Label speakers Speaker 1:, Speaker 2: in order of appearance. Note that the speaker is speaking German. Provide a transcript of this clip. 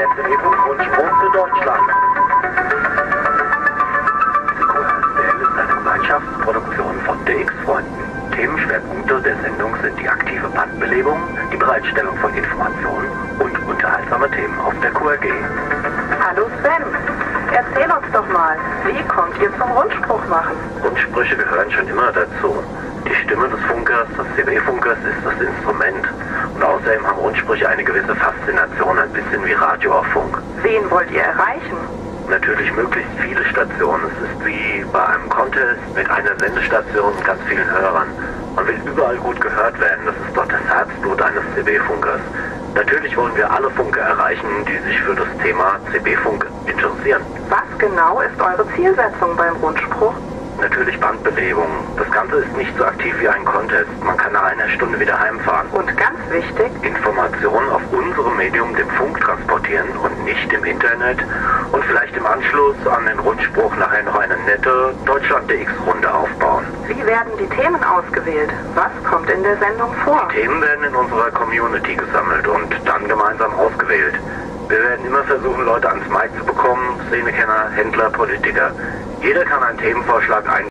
Speaker 1: Der CB-Funk-Rundspruch für Deutschland. CQRSL ist eine Gemeinschaftsproduktion von DX-Freunden. Themenschwerpunkte der Sendung sind die aktive Bandbelebung, die Bereitstellung von Informationen und unterhaltsame Themen auf der QRG.
Speaker 2: Hallo Sven, erzähl uns doch mal, wie kommt ihr zum Rundspruch machen?
Speaker 1: Rundsprüche gehören schon immer dazu. Die Stimme des Funkers, des CB-Funkers, ist das Instrument. Und außerdem haben Rundsprüche eine gewisse Faszination, ein bisschen wie Radio auf Funk.
Speaker 2: Wen wollt ihr erreichen?
Speaker 1: Natürlich möglichst viele Stationen. Es ist wie bei einem Contest mit einer Sendestation und ganz vielen Hörern. Man will überall gut gehört werden. Das ist doch das Herzblut eines CB-Funkers. Natürlich wollen wir alle Funker erreichen, die sich für das Thema CB-Funk interessieren.
Speaker 2: Was genau ist eure Zielsetzung beim Rundspruch?
Speaker 1: Natürlich Bandbelebung. Das Ganze ist nicht so aktiv wie ein Contest. Man kann nach einer Stunde wieder heimfahren.
Speaker 2: Und ganz wichtig,
Speaker 1: Informationen auf unserem Medium, dem Funk, transportieren und nicht im Internet. Und vielleicht im Anschluss an den Rundspruch nachher noch eine nette Deutschland-DX-Runde aufbauen.
Speaker 2: wie werden die Themen ausgewählt? Was kommt in der Sendung vor?
Speaker 1: Themen werden in unserer Community gesammelt und dann gemeinsam ausgewählt. Wir werden immer versuchen, Leute ans Mic zu bekommen, Szenekenner, Händler, Politiker. Jeder kann einen Themenvorschlag einbringen.